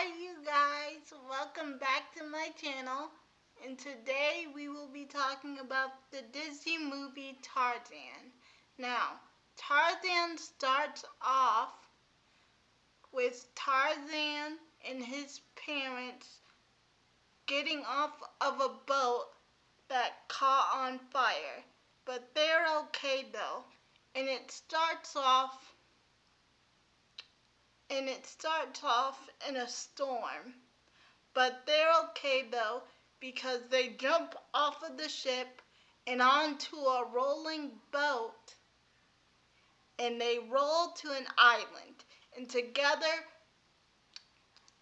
Hi you guys, welcome back to my channel, and today we will be talking about the Disney movie Tarzan. Now, Tarzan starts off with Tarzan and his parents getting off of a boat that caught on fire, but they're okay though, and it starts off in a storm. But they're okay though, because they jump off of the ship and onto a rolling boat, and they roll to an island. And together,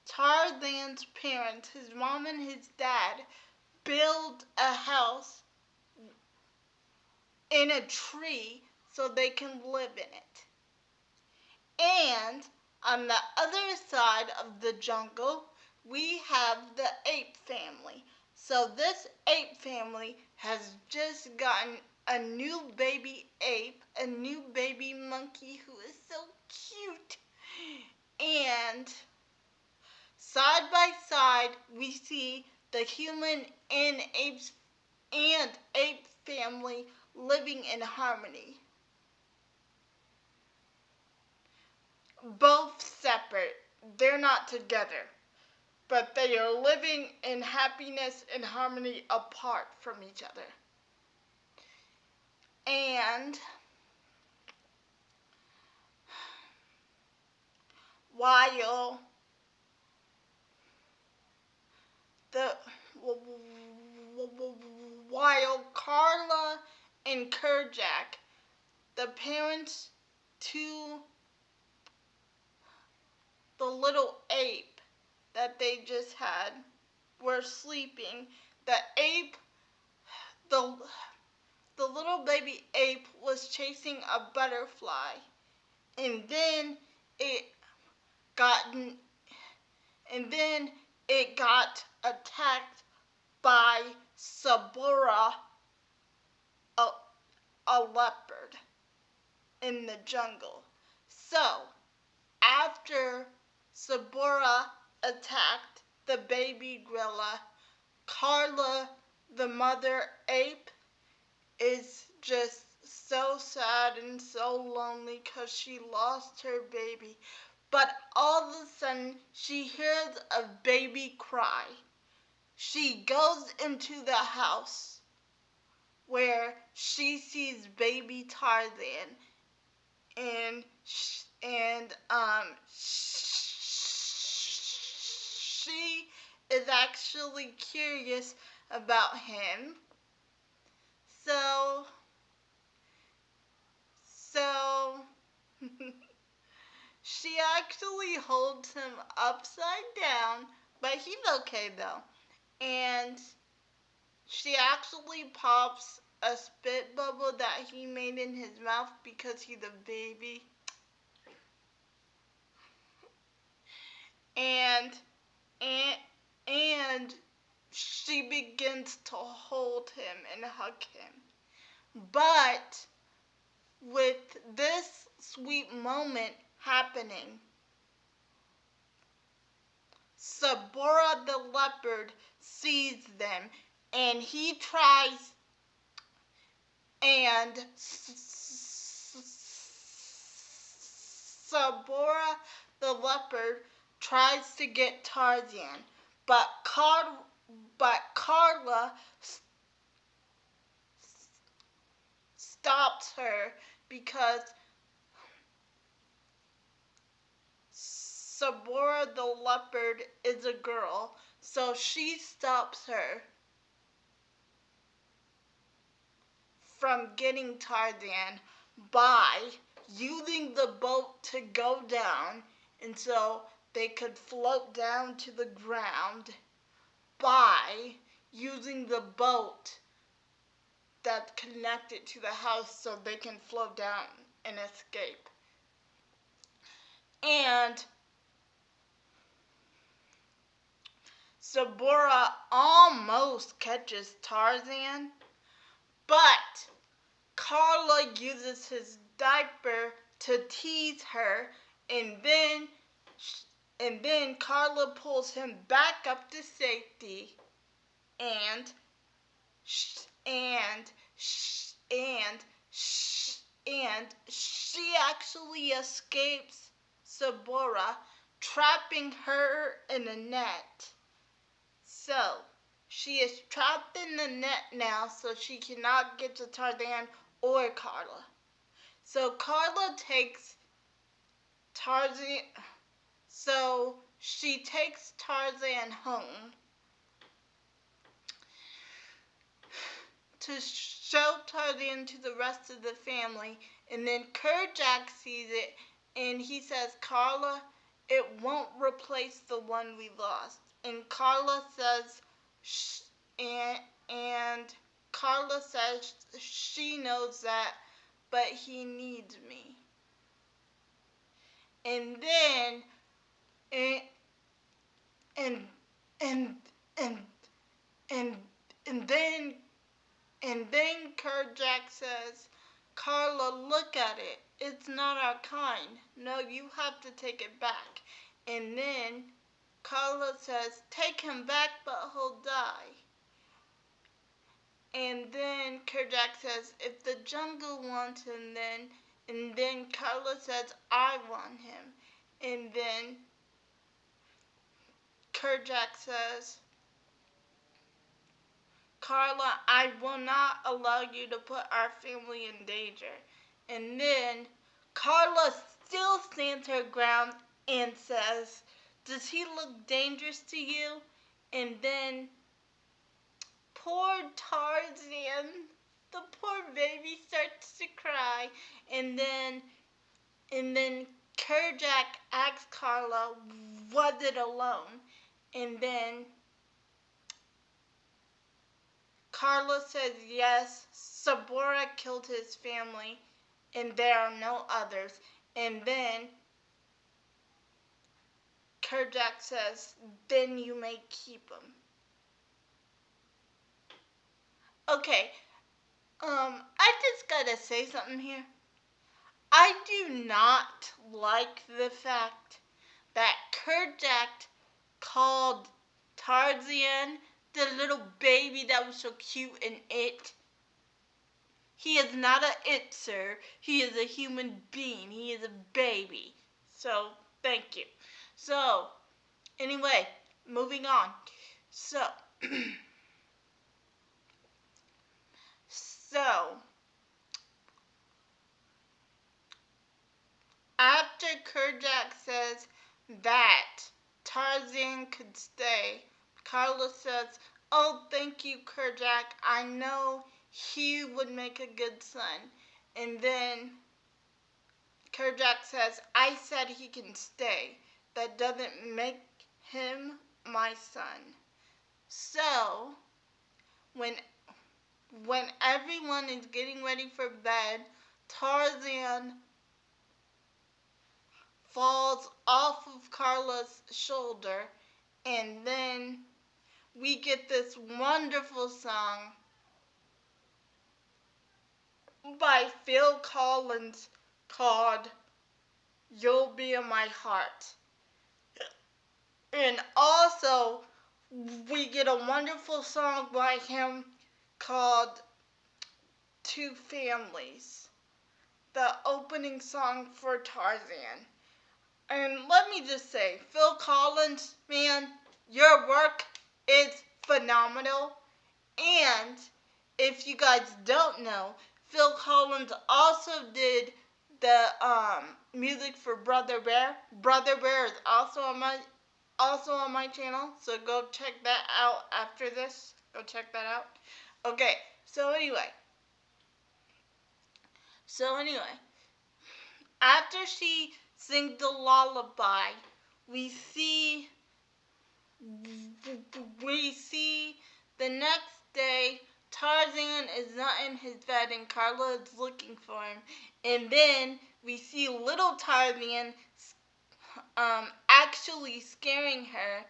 Tarzan's parents, his mom and his dad, build a house in a tree so they can live in it. And on the other side of the jungle, we have the ape family. So this ape family has just gotten a new baby ape, a new baby monkey who is so cute. And side by side, we see the human and ape family living in harmony. Both separate. They're not together, but they are living in happiness and harmony apart from each other. And while the while Carla and Kerjak, the parents to the little ape that they just had, were sleeping, the ape the the little baby ape was chasing a butterfly, and then it got and then it got attacked by Sabora, a, a leopard in the jungle. So after Sabora attacked the baby gorilla, Carla, the mother ape, is just so sad and so lonely because she lost her baby. But all of a sudden, she hears a baby cry. She goes into the house where she sees baby Tarzan, and she is actually curious about him. So she actually holds him upside down, but he's okay though. And she actually pops a spit bubble that he made in his mouth because he's a baby. And and and she begins to hold him and hug him. But with this sweet moment happening, Sabora the leopard sees them, and he tries, and Sabora the leopard tries to get Tarzan, but Carla stops her because Sabora the leopard is a girl, so she stops her from getting Tarzan by using the boat to go down, and so they could float down to the ground by using the boat that's connected to the house so they can float down and escape. And Sabora almost catches Tarzan, but Carla uses his diaper to tease her, and then And then Carla pulls him back up to safety, and and and and she actually escapes Sabora, trapping her in a net. So she is trapped in the net now, so she cannot get to Tarzan or Carla. So Carla takes Tarzan. So she takes Tarzan home to show Tarzan to the rest of the family, and then Kerjack sees it, and he says, "Carla, it won't replace the one we lost." And Carla says, and and Carla says she knows that, but he needs me. And then and and and and and, and then And then Kerjack says, "Carla, look at it. It's not our kind. No, you have to take it back." And then Carla says, "Take him back, but he'll die." And then Kerjack says, "If the jungle wants him, then..." And then Carla says, "I want him." And then Kerjack says, "Carla, I will not allow you to put our family in danger." And then Carla still stands her ground and says, "Does he look dangerous to you?" And then poor Tarzan, the poor baby, starts to cry. And then Kerjack asks Carla, "Was it alone?" And then Carla says yes, Sabora killed his family, and there are no others. And then Kerjack says, "Then you may keep him." Okay, I just gotta say something here. I do not like the fact that Kerjack called Tarzan the little baby that was so cute in It. He is not a it, sir. He is a human being. He is a baby. So, thank you. So, anyway, moving on. So, so after Kerjack says that Tarzan could stay, Carla says, "Oh, thank you, Kerjack. I know he would make a good son." And then Kerjack says, "I said he can stay. That doesn't make him my son." So, when when everyone is getting ready for bed, Tarzan falls off of Carla's shoulder, and then we get this wonderful song by Phil Collins called "You'll Be in My Heart." And also, we get a wonderful song by him called "Two Families," the opening song for Tarzan. And let me just say, Phil Collins, man, your work is phenomenal. And if you guys don't know, Phil Collins also did the music for Brother Bear. Brother Bear is also on my channel, so go check that out after this. Go check that out. Okay, so anyway, after she sings the lullaby, we see the next day Tarzan is not in his bed and Carla is looking for him. And then we see little Tarzan actually scaring her,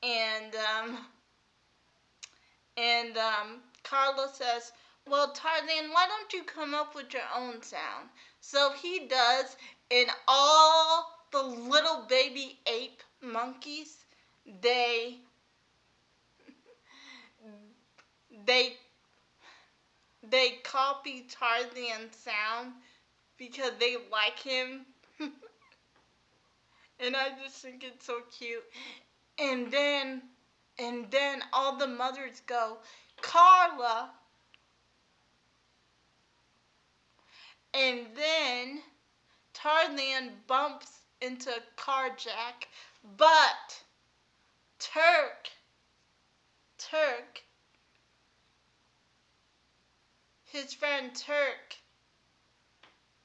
and Carla says, "Well, Tarzan, why don't you come up with your own sound?" So he does, and all the little baby ape monkeys, they they they copy Tarzan's sound because they like him. And I just think it's so cute. And then all the mothers go, Carla. And then Tarzan bumps into Carjack, but Turk, his friend Turk,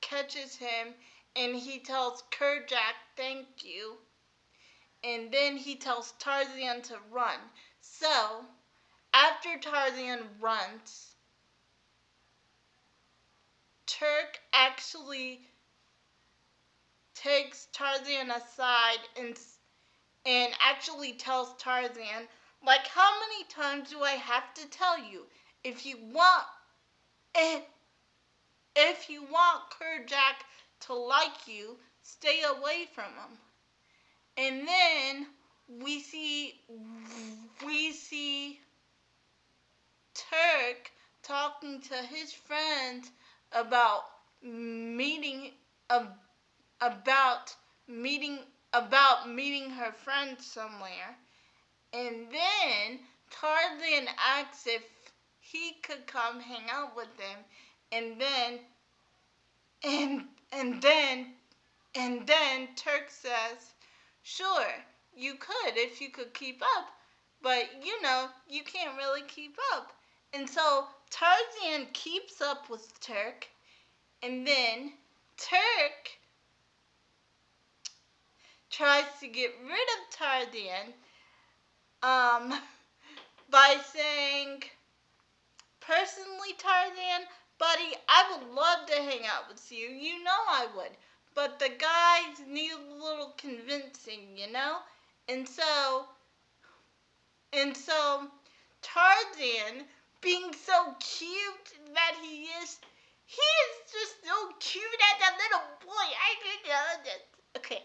catches him, and he tells Kerjack thank you, and then he tells Tarzan to run. So, after Tarzan runs, Turk actually takes Tarzan aside and actually tells Tarzan, like, how many times do I have to tell you? If you want if, if you want Kerjack to like you, stay away from him. And then we see Turk talking to his friend about meeting about meeting meeting her friend somewhere. And then Tarzan asks if he could come hang out with them. And then and and then and then Turk says, "Sure, you could if you could keep up, but you can't really keep up." And so Tarzan keeps up with Turk, and then Turk tries to get rid of Tarzan by saying, "Personally, Tarzan, buddy, I would love to hang out with you. You know I would. But the guys need a little convincing. And so Tarzan, being so cute that he is just so cute as a little boy. I didn't know this. Okay,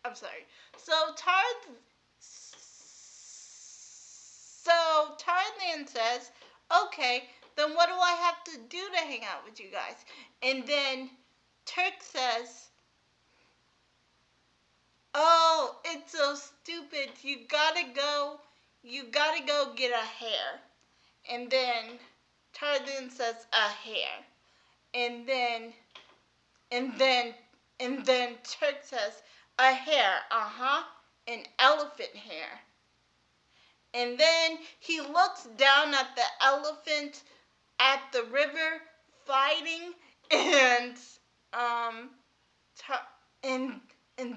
I'm sorry. So Tarzan says, "Okay, then what do I have to do to hang out with you guys?" And then Turk says, "Oh, it's so stupid. You gotta go get a hair." And then Tarzan says, "A hair." And then and then and then Turk says, "A hair, an elephant hair." And then he looks down at the elephant at the river fighting, and um and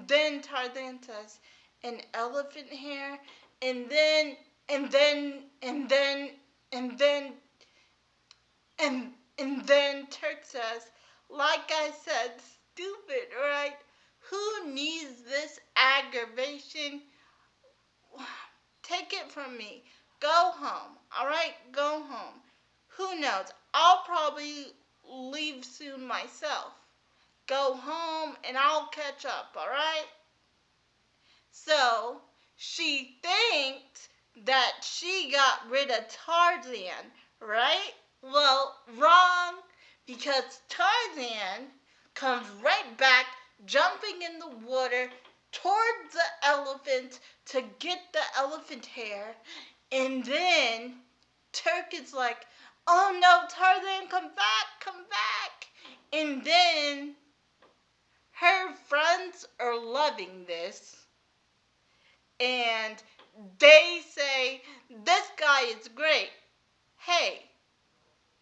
then Tarzan says, "An elephant hair," and then and then and then and then and then Turk says, "Like I said, stupid, right? Who needs this aggravation? Take it from me. Go home, all right? Go home. Who knows? I'll probably leave soon myself. Go home and I'll catch up, all right?" So she thinks that she got rid of Tarzan, right? Well, wrong, because Tarzan comes right back, jumping in the water towards the elephant to get the elephant hair. And then Turk is like, "Oh no, Tarzan, come back, come back." And then her friends are loving this. And they say, "This guy is great. Hey,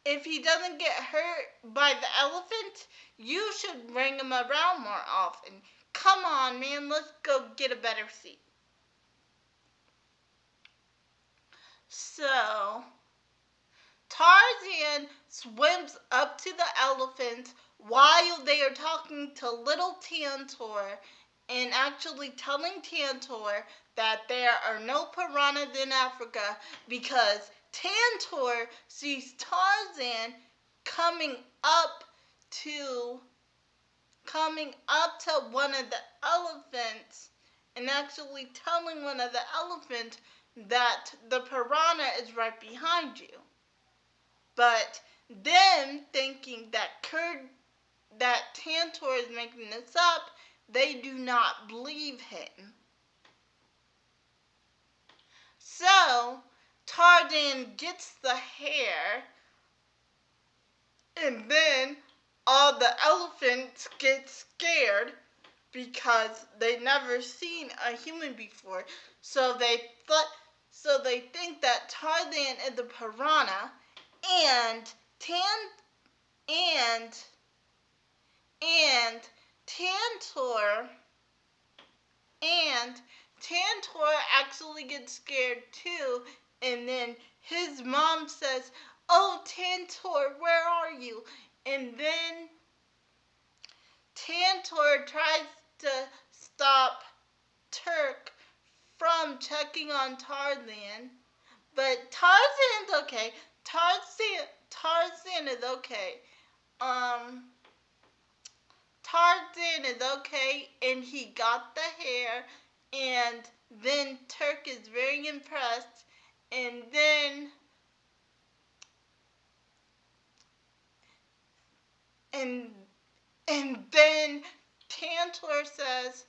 if he doesn't get hurt by the elephant, you should bring him around more often. Come on, man, let's go get a better seat." So Tarzan swims up to the elephant while they are talking to little Tantor and actually telling Tantor that there are no piranhas in Africa, because Tantor sees Tarzan coming up to coming up to one of the elephants and actually telling one of the elephants that the piranha is right behind you. But them thinking that Tantor is making this up, they do not believe him. So Tarzan gets the hare, and then all the elephants get scared because they've never seen a human before. So they think that Tarzan is a piranha, and and and Tantor and Tantor actually gets scared too, and then his mom says, "Oh, Tantor, where are you?" And then Tantor tries to stop Turk from checking on Tarzan, but Tarzan's okay. Tarzan is okay. Tarzan is okay, and he got the hare, and then Turk is very impressed, and then and and then Tantor says,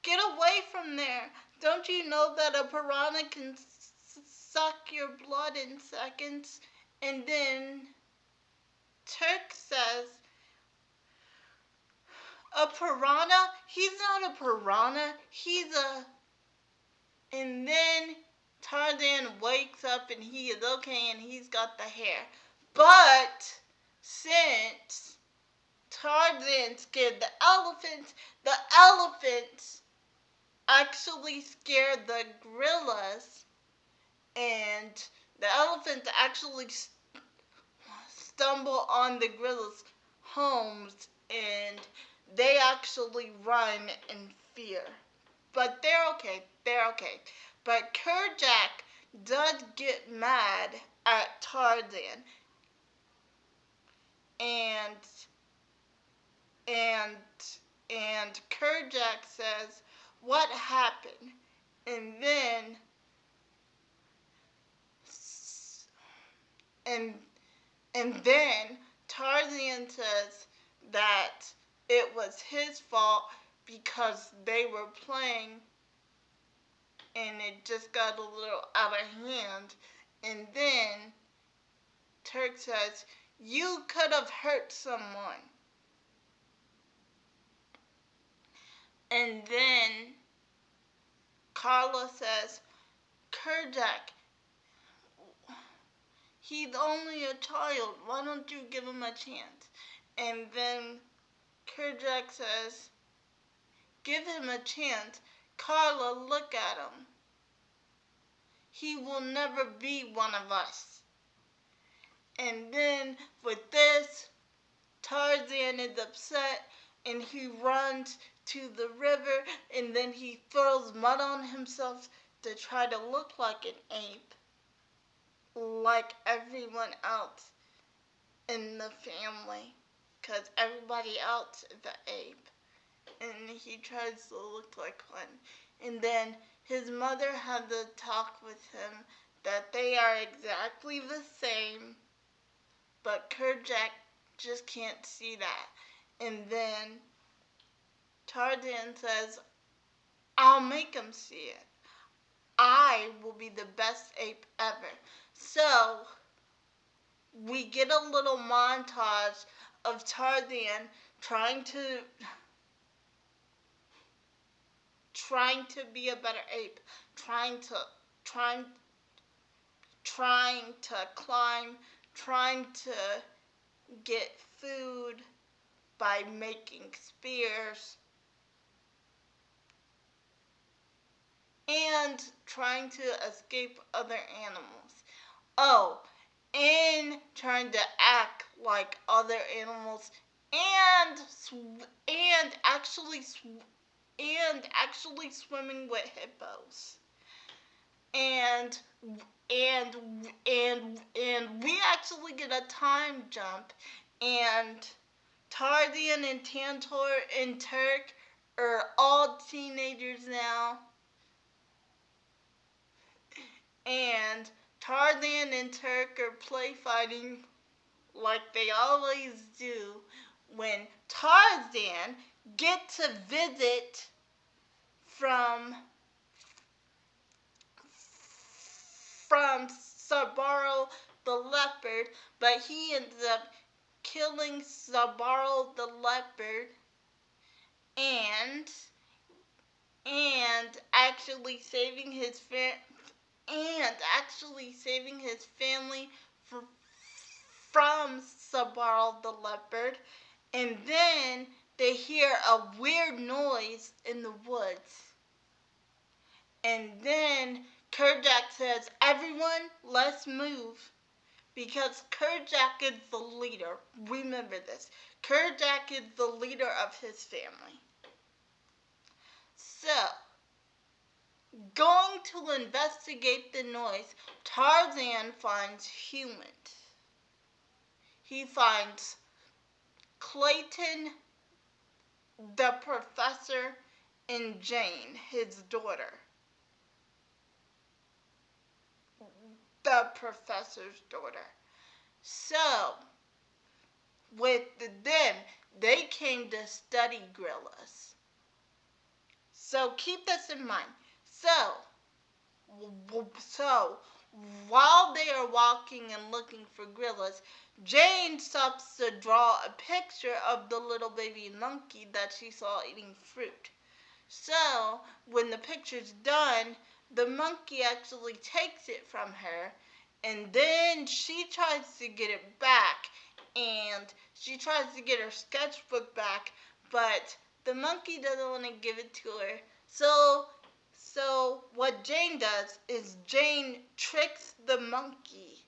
"Get away from there! Don't you know that a piranha can suck your blood in seconds?" And then Turk says, "A piranha? He's not a piranha. He's a..." And then Tarzan wakes up and he is okay and he's got the hair. But since Tarzan scared the elephants actually scared the gorillas, and the elephants actually stumble on the gorillas' homes, and they actually run in fear. But they're okay. They're okay. But Kerjack does get mad at Tarzan, and and and Kerjack says, "What happened?" And and and then Tarzan says that it was his fault because they were playing and it just got a little out of hand. And then Turk says, "You could have hurt someone." And then Carla says, "Kerjack, he's only a child. Why don't you give him a chance?" And then Kerjack says, "Give him a chance. Carla, look at him. He will never be one of us." And then with this, Tarzan is upset and he runs to the river, and then he throws mud on himself to try to look like an ape, like everyone else in the family, because everybody else is an ape, and he tries to look like one. And then his mother had to talk with him that they are exactly the same, but Kerjack just can't see that. And then Tarzan says, "I'll make him see it. I will be the best ape ever." So we get a little montage of Tarzan trying to be a better ape, trying to trying trying to climb, trying to get food by making spears, and trying to escape other animals. Oh, and trying to act like other animals, and actually swimming with hippos. And and and we actually get a time jump, and Tarzan and Tantor and Turk are all teenagers now. And Tarzan and Turk are play fighting like they always do when Tarzan gets a visit from Sabaro the leopard, but he ends up killing Sabaro the leopard and and actually saving his family from Sabaro the leopard. And then they hear a weird noise in the woods. And then Kerjak says, "Everyone, let's move." Because Kerjak is the leader. Remember this. Kerjak is the leader of his family. So, going to investigate the noise, Tarzan finds humans. He finds Clayton, the professor, and Jane, his daughter. The professor's daughter. So, with them, they came to study gorillas. So keep this in mind. So while they are walking and looking for gorillas, Jane stops to draw a picture of the little baby monkey that she saw eating fruit. So when the picture's done, the monkey actually takes it from her, and then she tries to get it back, and she tries to get her sketchbook back, but the monkey doesn't want to give it to her. So what Jane does is Jane tricks the monkey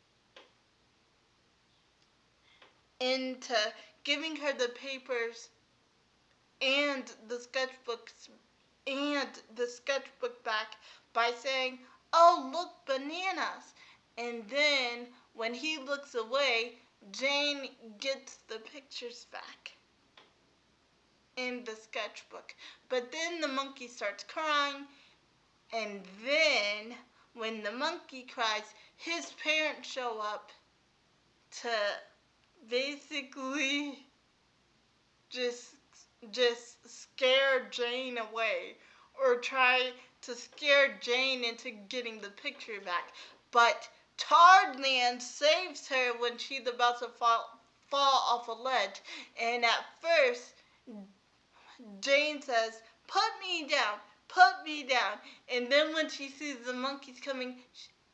into giving her the papers and the sketchbook back by saying, "Oh, look, bananas." And then when he looks away, Jane gets the pictures back in the sketchbook. But then the monkey starts crying, and then when the monkey cries, his parents show up to basically just scare Jane away, or try to scare Jane into getting the picture back. But Tarzan saves her when she's about to fall off a ledge, and at first Jane says, "Put me down, put me down." And then when she sees the monkeys coming,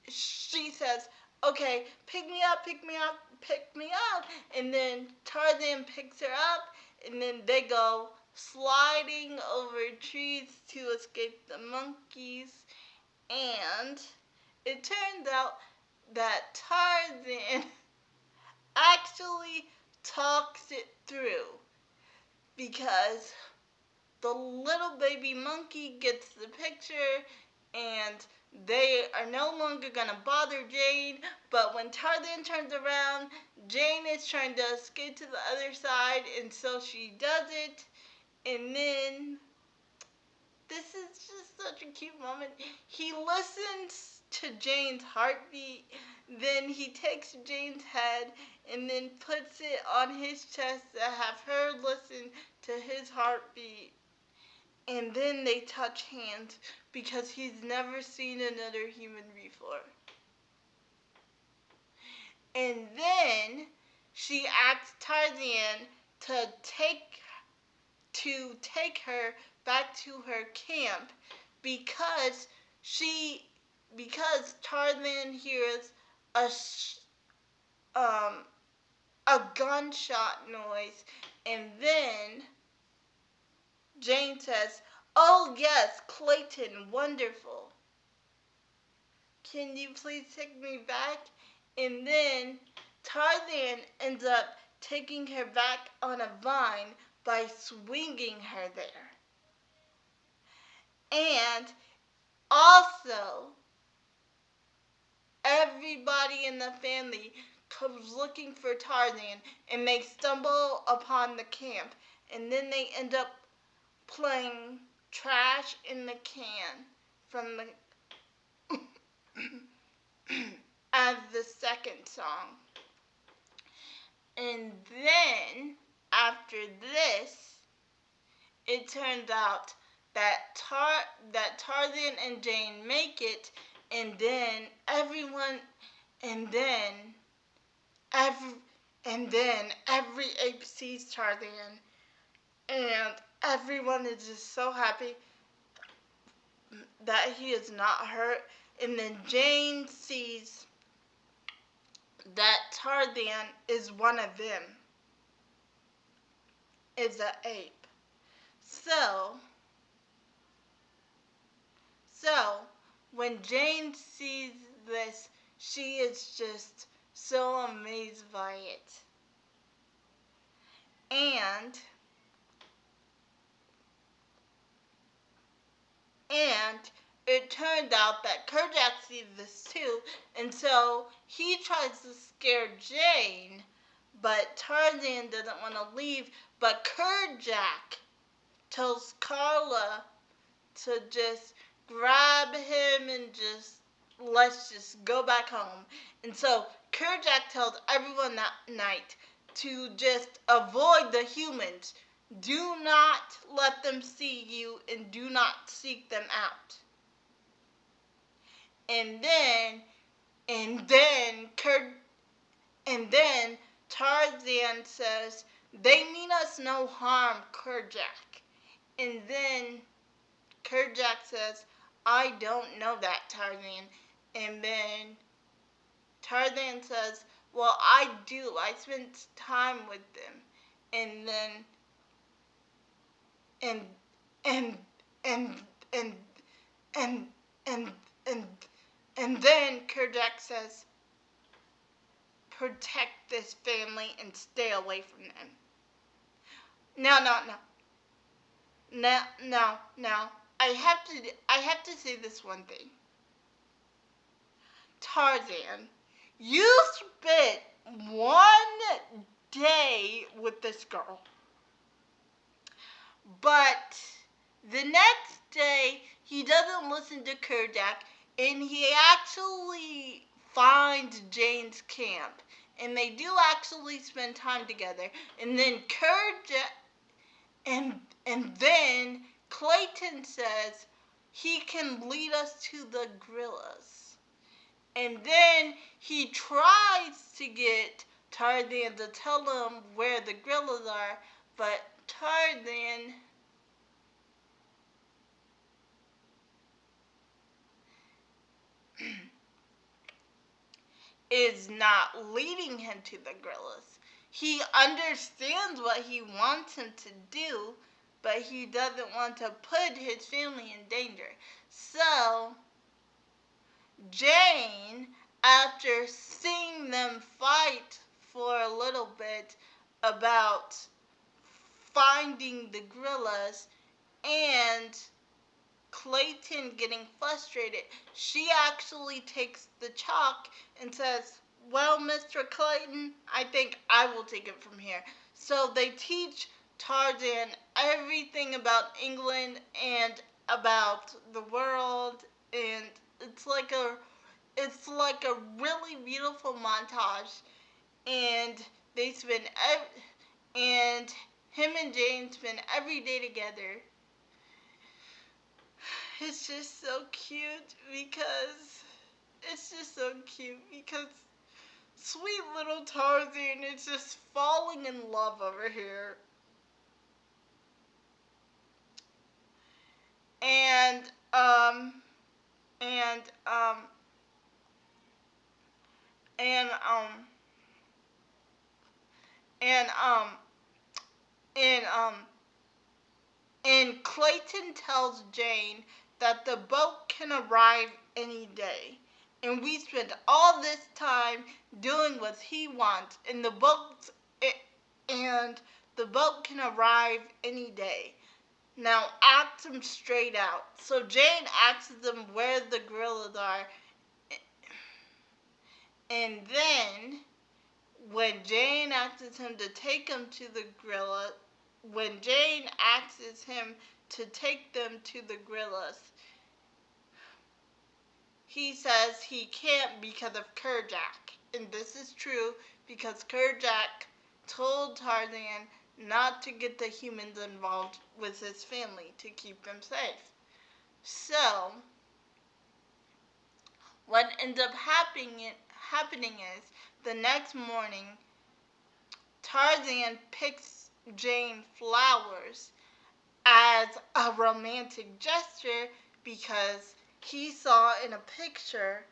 she says, "Okay, pick me up, pick me up, pick me up." And then Tarzan picks her up, and then they go sliding over trees to escape the monkeys. And it turns out that Tarzan actually talks it through, because the little baby monkey gets the picture, and they are no longer going to bother Jane. But when Tarzan turns around, Jane is trying to escape to the other side, and so she does it. And then, this is just such a cute moment. He listens to Jane's heartbeat, then he takes Jane's head and then puts it on his chest to have her listen to his heartbeat. And then they touch hands, because he's never seen another human before. And then she asks Tarzan to take her back to her camp, because Tarzan hears a a gunshot noise, and then Jane says, "Oh yes, Clayton, wonderful. Can you please take me back?" And then Tarzan ends up taking her back on a vine by swinging her there. And also, everybody in the family comes looking for Tarzan, and they stumble upon the camp, and then they end up playing Trash in the Can from the as the second song. And then after this, it turns out that Tarzan and Jane make it, and then everyone, and then every, and then every ape sees Tarzan, and everyone is just so happy that he is not hurt. And then Jane sees that Tarzan is one of them, is an ape. So when Jane sees this, she is just so amazed by it. And it turned out that Kerjack sees this too, and so he tries to scare Jane, but Tarzan doesn't want to leave, but Kerjack tells Carla to just grab him and just let's just go back home. And so Kerjack tells everyone that night to just avoid the humans. Do not let them see you and do not seek them out. And then Tarzan says, "They mean us no harm, Kerjack." And then Kerjack says, "I don't know that, Tarzan." And then Tarzan says, "Well, I do. I spent time with them." And then and and and and and and and and then Kerjack says, "Protect this family and stay away from them." No, no, no. No, no, no. I have to say this one thing. Tarzan, you spent one day with this girl, but the next day he doesn't listen to Kerjack, and he actually finds Jane's camp, and they do actually spend time together. And then then Clayton says he can lead us to the gorillas. And then he tries to get Tarzan to tell him where the gorillas are, but Tarzan is not leading him to the gorillas. He understands what he wants him to do, but he doesn't want to put his family in danger. So Jane, after seeing them fight for a little bit about finding the gorillas and Clayton getting frustrated, she actually takes the chalk and says, "Well, Mr. Clayton, I think I will take it from here." So they teach Tarzan everything about England and about the world, and it's like a really beautiful montage, and they spend and him and Jane spend every day together. It's just so cute because sweet little Tarzan is just falling in love over here. And and and and and and Clayton tells Jane that the boat can arrive any day. And we spend all this time doing what he wants, and the boat can arrive any day. Now ask him straight out. So Jane asks them where the gorillas are, and then when Jane asks him to take him to the gorilla, when Jane asks him to take them to the gorillas, he says he can't because of Kerjack. And this is true because Kerjack told Tarzan not to get the humans involved with his family to keep them safe. So, what ends up happening is the next morning, Tarzan picks Jane flowers as a romantic gesture because he saw in a picture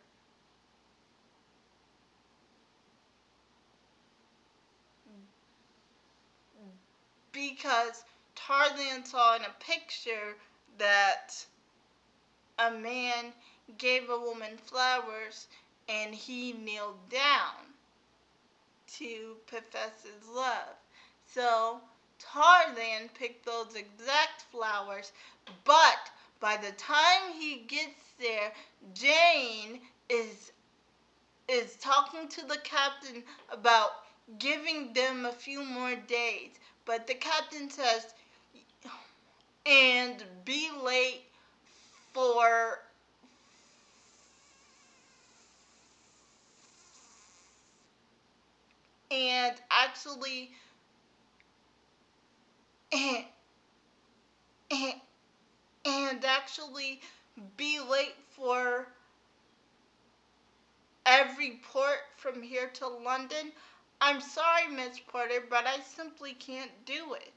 because Tarzan saw in a picture that a man gave a woman flowers and he kneeled down to profess his love. So Tarzan picked those exact flowers, but by the time he gets there, Jane is talking to the captain about giving them a few more days. But the captain says, and be late for and actually and, and, and actually be late for every port from here to London. I'm sorry, Miss Porter, but I simply can't do it.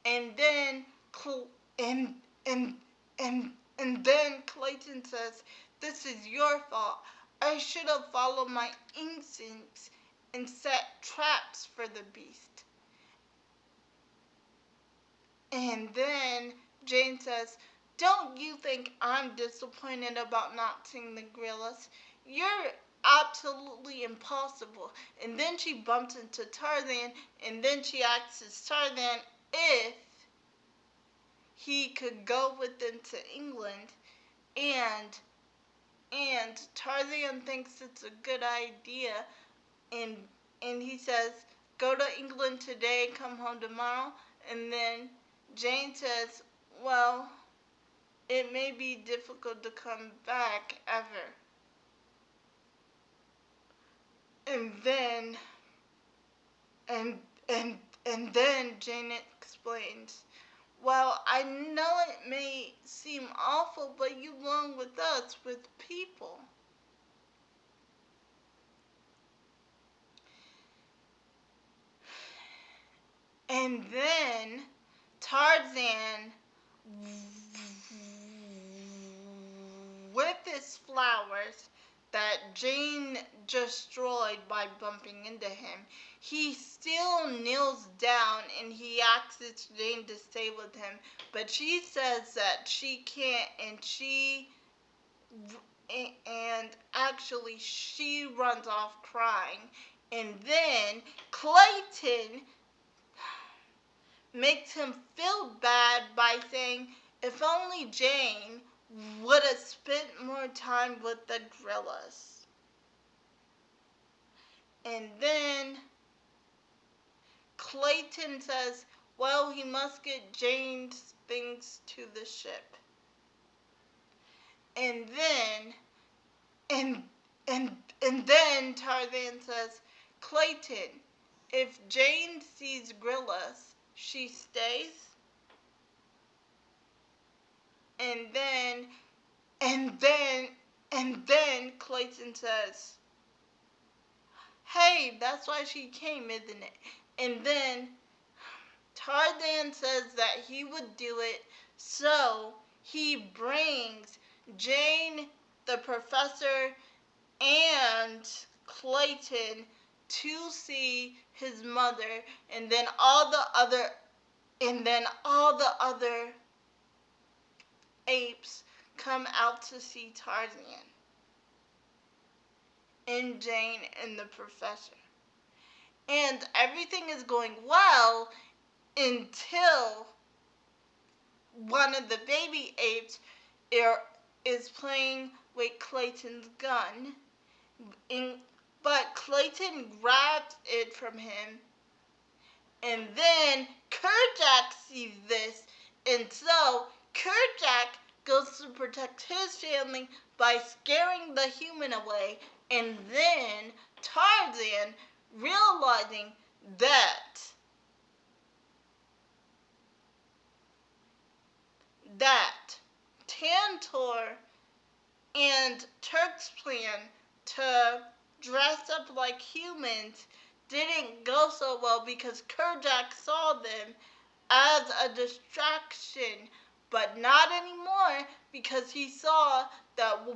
And then and and and then Clayton says, "This is your fault. I should have followed my instincts and set traps for the beast." And then Jane says, "Don't you think I'm disappointed about not seeing the gorillas? You're absolutely impossible." And then she bumps into Tarzan, and then she asks Tarzan if he could go with them to England, and Tarzan thinks it's a good idea, and he says, "Go to England today, come home tomorrow." And then Jane says, "Well, it may be difficult to come back ever." And then and and then Jane explains, "Well, I know it may seem awful, but you belong with us, with people." And then Tarzan, with his flowers that Jane destroyed by bumping into him, he still kneels down and he asks Jane to stay with him. But she says that she can't, and actually she runs off crying. And then Clayton makes him feel bad by saying, "If only Jane would have spent more time with the gorillas." And then Clayton says, "Well, he must get Jane's things to the ship." And then and then Tarzan says, "Clayton, if Jane sees gorillas, she stays." And then and then and then Clayton says, "Hey, that's why she came, isn't it?" And then Tarzan says that he would do it, so he brings Jane, the professor, and Clayton to see his mother, and then all the other apes come out to see Tarzan and Jane and the professor. And everything is going well until one of the baby apes is playing with Clayton's gun. but Clayton grabs it from him, and then Kerjack sees this, and so Kerjack goes to protect his family by scaring the human away, and then Tarzan, realizing that Tantor and Turk's plan to dress up like humans didn't go so well because Kerjack saw them as a distraction, but not anymore because he saw that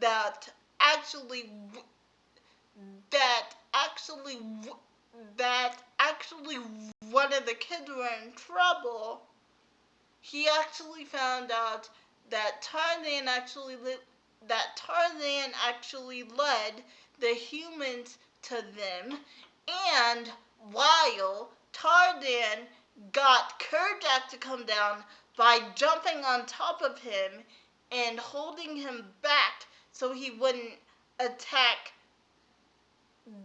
that actually that actually that actually one of the kids were in trouble. He actually found out that Tarzan actually led the humans to them, and while Tarzan got Kerjack to come down by jumping on top of him and holding him back so he wouldn't attack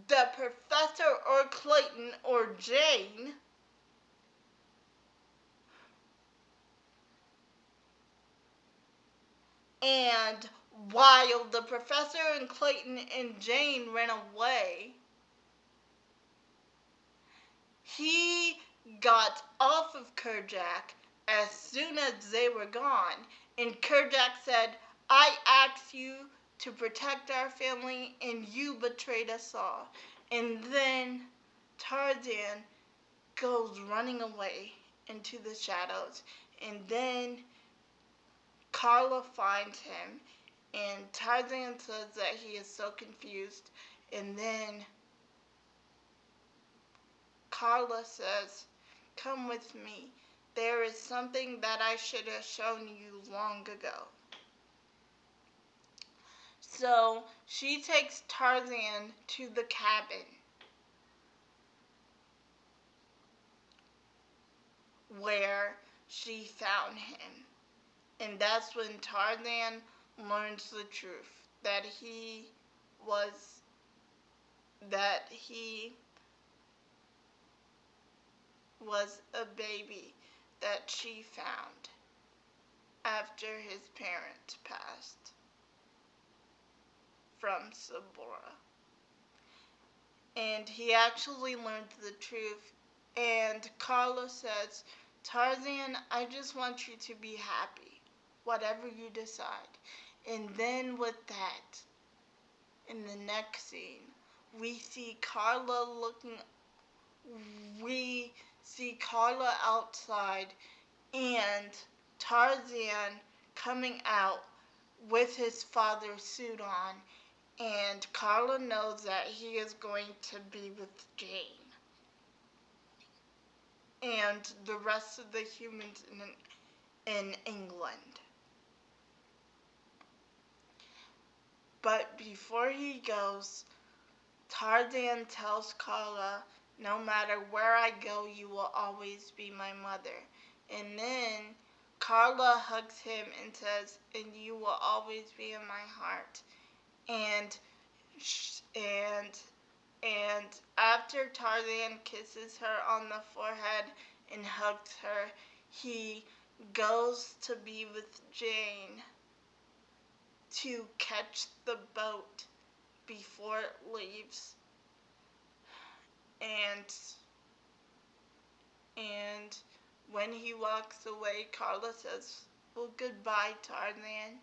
the professor or Clayton or Jane. And while the professor and Clayton and Jane ran away, he got off of Kerjack as soon as they were gone. And Kerjack said, "I asked you to protect our family and you betrayed us all." And then Tarzan goes running away into the shadows. And then Carla finds him, and Tarzan says that he is so confused. And then Carla says, "Come with me. There is something that I should have shown you long ago." So she takes Tarzan to the cabin where she found him. And that's when Tarzan learns the truth that was he was a baby that she found after his parents passed from Sabora. And he actually learned the truth. And Carla says, "Tarzan, I just want you to be happy, whatever you decide." And then with that, in the next scene, we see Carla outside and Tarzan coming out with his father's suit on, and Carla knows that he is going to be with Jane and the rest of the humans in England. But before he goes, Tarzan tells Carla, "No matter where I go, you will always be my mother." And then Carla hugs him and says, "And you will always be in my heart." And and after Tarzan kisses her on the forehead and hugs her, he goes to be with Jane to catch the boat before it leaves. And when he walks away, Carla says, "Well, goodbye, Tarzan."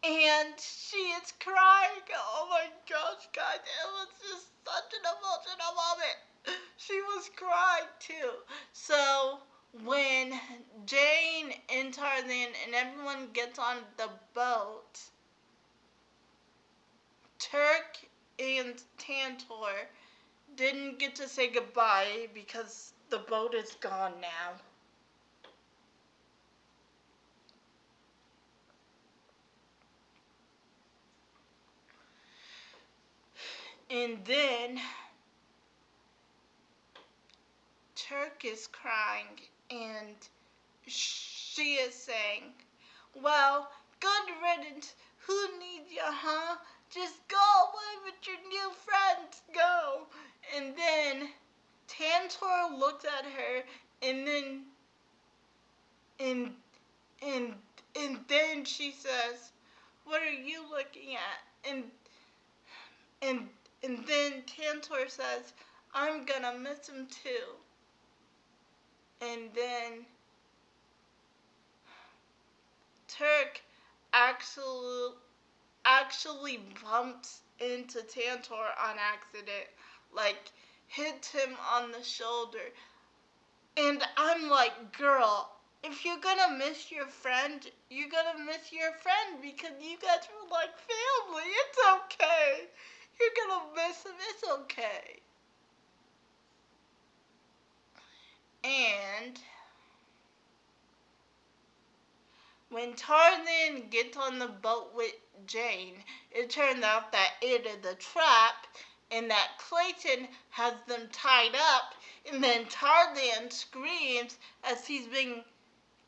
And she is crying. Oh my gosh, guys, it was just such an emotional moment. She was crying too. So when Jane and Tarzan and everyone gets on the boat, Turk and Tantor didn't get to say goodbye because the boat is gone now. And then Turk is crying and she is saying, "Well, good riddance. Who needs you, huh? Just go away with your new friends. Go. And then Tantor looks at her, and then and and and then she says, "What are you looking at?" And and then Tantor says, "I'm gonna miss him too." And then Turk actually actually bumps into Tantor on accident, like hits him on the shoulder. And I'm like, girl, if you're gonna miss your friend, you're gonna miss your friend because you guys were like family. It's okay. You're gonna miss him. It's okay. And when Tarzan gets on the boat with Jane, it turns out that it is a trap and that Clayton has them tied up. And then Tarzan screams as he's being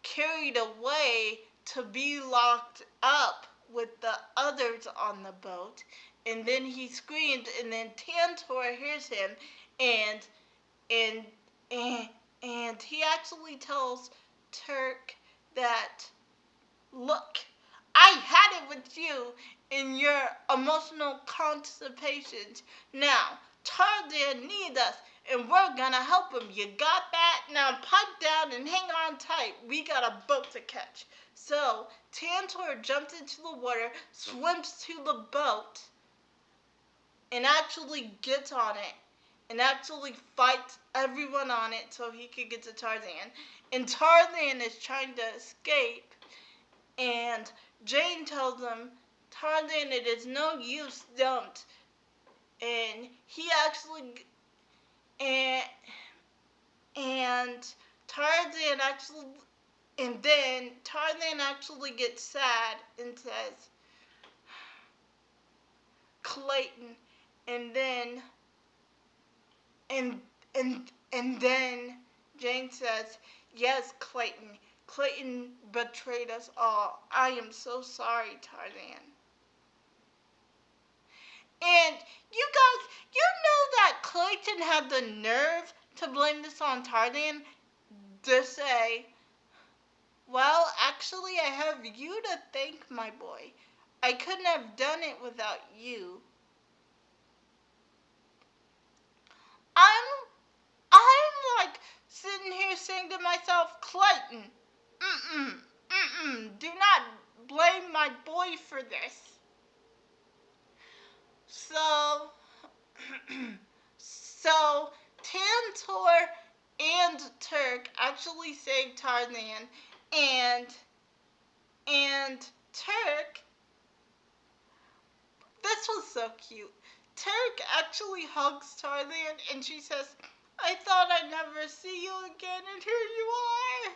carried away to be locked up with the others on the boat. And then he screams, and then Tantor hears him, and and and, and he actually tells Turk that, look, I had it with you in your emotional constipations. Now, Tarzan needs us, and we're gonna help him. You got that? Now pipe down and hang on tight. We got a boat to catch. So, Tantor jumps into the water, swims to the boat, and actually gets on it, and actually fights everyone on it so he could get to Tarzan. And Tarzan is trying to escape, and Jane tells him, Tarzan, it is no use, don't. And he actually, and, and Tarzan actually, and then Tarzan actually gets sad and says, Clayton, and then, and, and then Jane says, yes, Clayton. Clayton betrayed us all. I am so sorry, Tarzan. And you guys, you know that Clayton had the nerve to blame this on Tarzan, to say, well, actually, I have you to thank, my boy. I couldn't have done it without you. I'm, I'm like sitting here saying to myself, Clayton, do not blame my boy for this. So, so Tantor and Turk actually saved Tarzan, and Turk, this was so cute. Turk actually hugs Tarzan, and she says, I thought I'd never see you again, and here you are.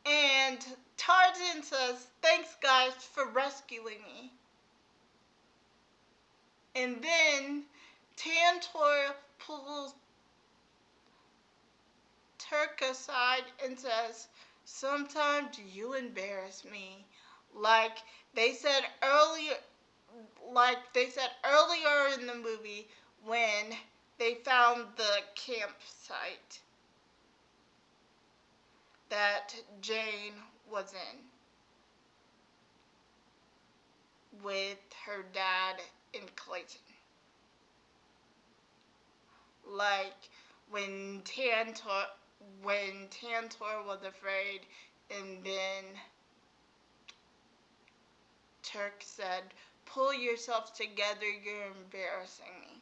And Tarzan says, thanks guys for rescuing me. And then Tantor pulls Turk aside and says, sometimes you embarrass me. Like they said earlier, in the movie when they found the campsite that Jane was in with her dad and Clayton. Like when Tantor was afraid, and then Turk said, pull yourself together, you're embarrassing me.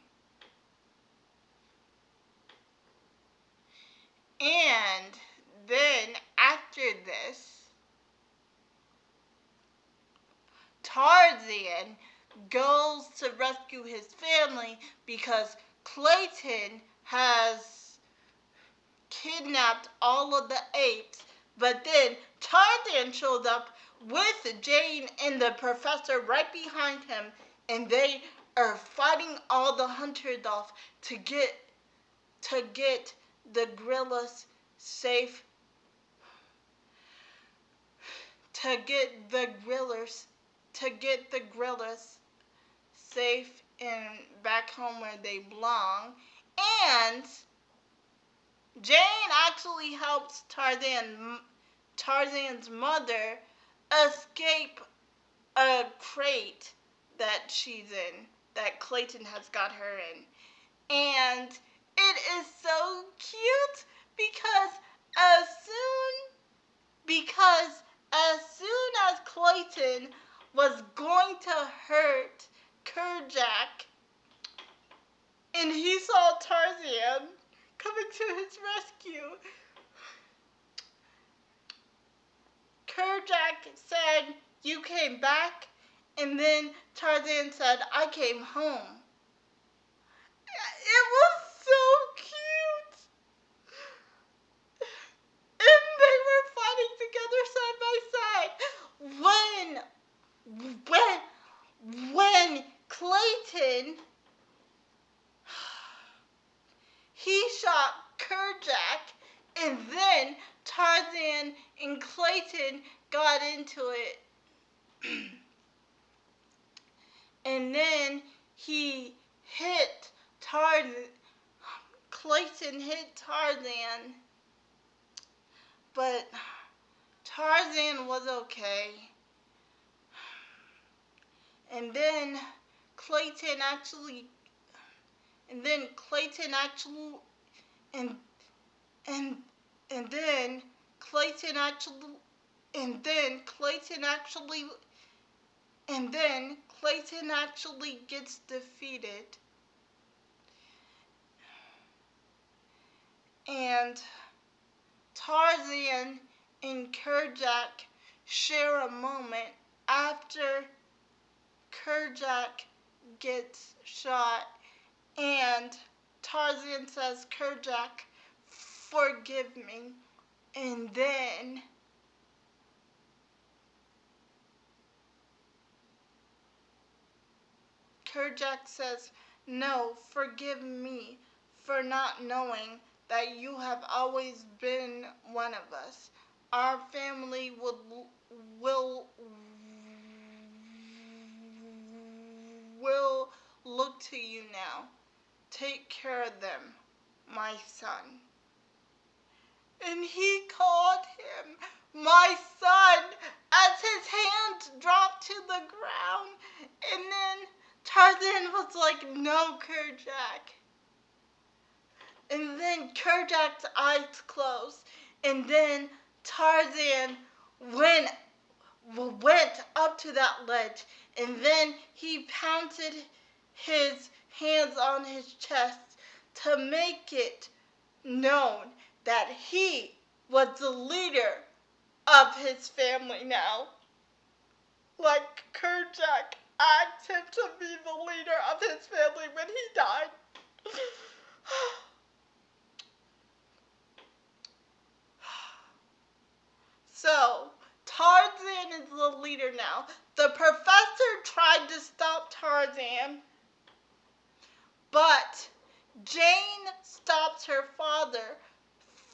And then after this, Tarzan goes to rescue his family because Clayton has kidnapped all of the apes. But then Tarzan shows up with Jane and the professor right behind him, and they are fighting all the hunters off to get the gorillas safe, to get the gorillas safe and back home where they belong. And Jane actually helps Tarzan's mother escape a crate that she's in, that Clayton has got her in. And it is so cute because as soon as Clayton was going to hurt Kerjack and he saw Tarzan coming to his rescue, Kerjack said, "You came back?" And then Tarzan said, "I came home." It was so cute. And they were fighting together side by side. When Clayton, he shot Kerjack, and then Tarzan and Clayton got into it. And then he hit Tarzan. Clayton hit Tarzan, but Tarzan was okay. And then Clayton actually, and then Clayton actually, and and and then Clayton actually, and then Clayton actually, and then Clayton actually gets defeated. And Tarzan and Kerjack share a moment after Kerjack gets shot, and Tarzan says, "Kerjack, forgive me." And then Kerjack says, "No, forgive me for not knowing that you have always been one of us. Our family will look to you now. Take care of them, my son." And he called him my son as his hand dropped to the ground. And then Tarzan was like, "No, Kerjack." And then Kerjack's eyes closed. And then Tarzan went up to that ledge. And then he pounded his hands on his chest to make it known that he was the leader of his family now. Like Kerjack asked him to be the leader of his family when he died. So, Tarzan is the leader now. The professor tried to stop Tarzan, but Jane stops her father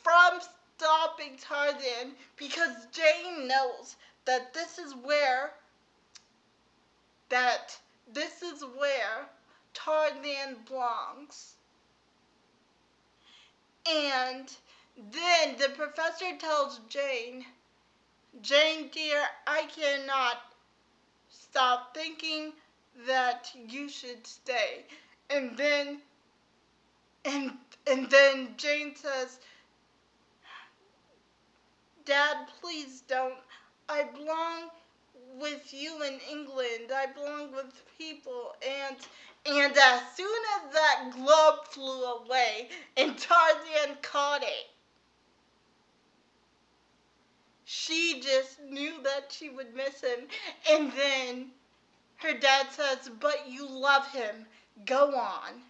from stopping Tarzan because Jane knows that this is where Tarzan belongs. And then the professor tells Jane, "Jane dear, I cannot stop thinking that you should stay." And then Jane says, "Dad, please don't. I belong with you in England. I belong with people." And as soon as that glove flew away and Tarzan caught it, she just knew that she would miss him. And then her dad says, "But you love him. Go on."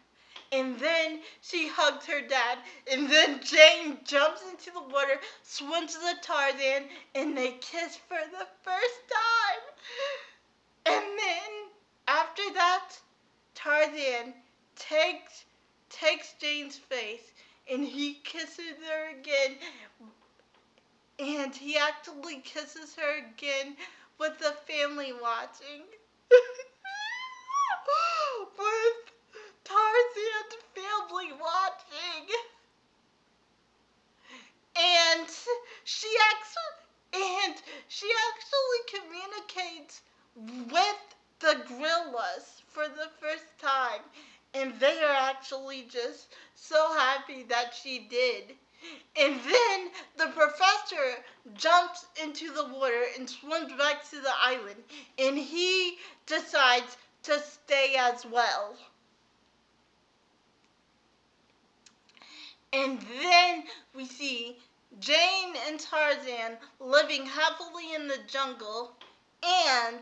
And then she hugs her dad. And then Jane jumps into the water, swims to Tarzan, and they kiss for the first time. And then after that, Tarzan takes Jane's face and he kisses her again. And he actually kisses her again with the family watching. with Tarzan family watching. And she actually communicates with the gorillas for the first time, and they are actually just so happy that she did. And then the professor jumps into the water and swims back to the island, and he decides to stay as well. And then we see Jane and Tarzan living happily in the jungle, and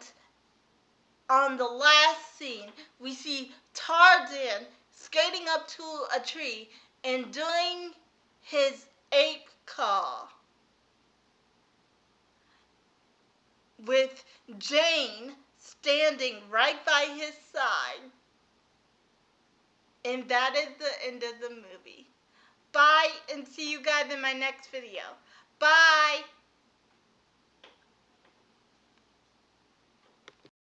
on the last scene, we see Tarzan skating up to a tree and doing his ape caw with Jane standing right by his side. And that is the end of the movie. Bye, and see you guys in my next video. Bye!